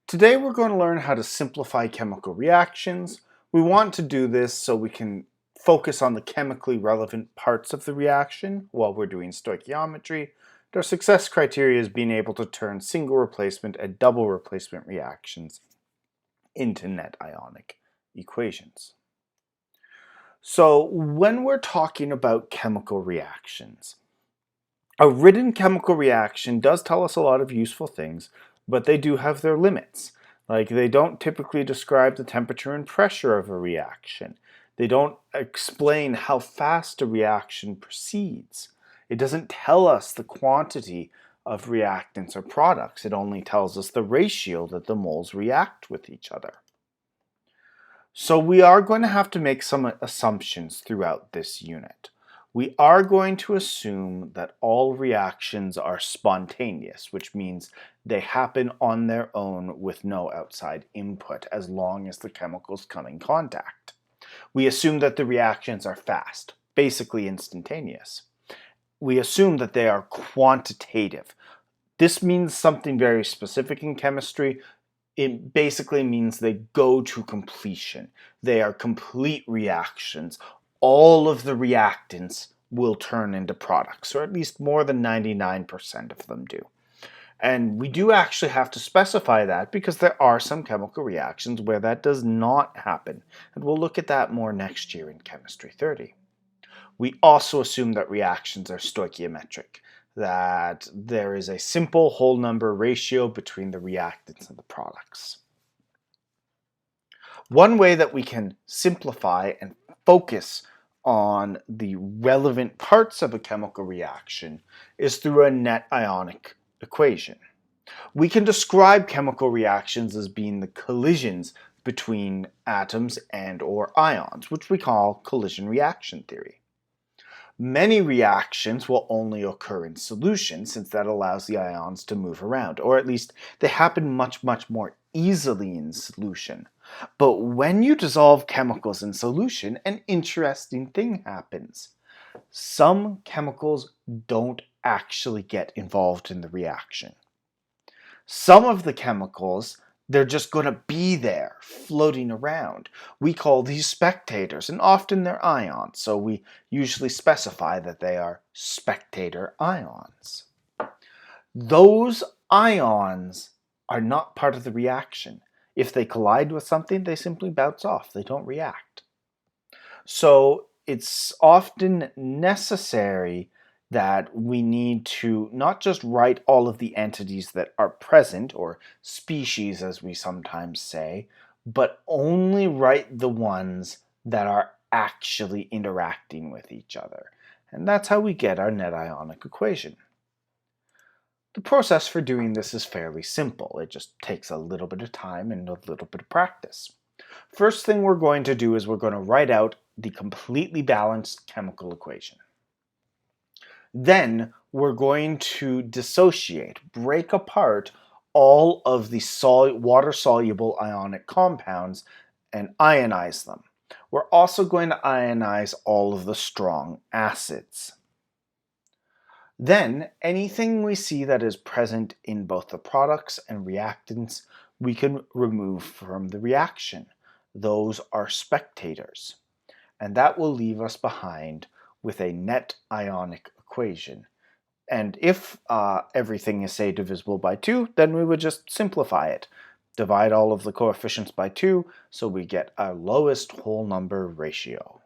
Today we're going to learn how to simplify chemical reactions. We want to do this so we can focus on the chemically relevant parts of the reaction while we're doing stoichiometry. Our success criteria is being able to turn single replacement and double replacement reactions into net ionic equations. So when we're talking about chemical reactions, a written chemical reaction does tell us a lot of useful things, but they do have their limits. Like, they don't typically describe the temperature and pressure of a reaction. They don't explain how fast a reaction proceeds. It doesn't tell us the quantity of reactants or products. It only tells us the ratio that the moles react with each other. So we are going to have to make some assumptions throughout this unit. We are going to assume that all reactions are spontaneous, which means they happen on their own with no outside input as long as the chemicals come in contact. We assume that the reactions are fast, basically instantaneous. We assume that they are quantitative. This means something very specific in chemistry. It basically means they go to completion. They are complete reactions. All of the reactants will turn into products, or at least more than 99% of them do. And we do actually have to specify that because there are some chemical reactions where that does not happen. And we'll look at that more next year in Chemistry 30. We also assume that reactions are stoichiometric, that there is a simple whole number ratio between the reactants and the products. One way that we can simplify and focus on the relevant parts of a chemical reaction is through a net ionic equation. We can describe chemical reactions as being the collisions between atoms and/or ions, which we call collision reaction theory. Many reactions will only occur in solution, since that allows the ions to move around, or at least they happen much more easily in solution. But when you dissolve chemicals in solution, an interesting thing happens. Some chemicals don't actually get involved in the reaction. Some of the chemicals, they're just going to be there, floating around. We call these spectators, and often they're ions, so we usually specify that they are spectator ions. Those ions are not part of the reaction. If they collide with something, they simply bounce off. They don't react. So it's often necessary that we need to not just write all of the entities that are present, or species as we sometimes say, but only write the ones that are actually interacting with each other. And that's how we get our net ionic equation. The process for doing this is fairly simple. It just takes a little bit of time and a little bit of practice. First thing we're going to do is we're going to write out the completely balanced chemical equation. Then we're going to dissociate, break apart all of the water-soluble ionic compounds and ionize them. We're also going to ionize all of the strong acids. Then anything we see that is present in both the products and reactants, we can remove from the reaction. Those are spectators. And that will leave us behind with a net ionic equation. And if everything is, say, divisible by 2, then we would just simplify it. Divide all of the coefficients by 2, so we get our lowest whole number ratio.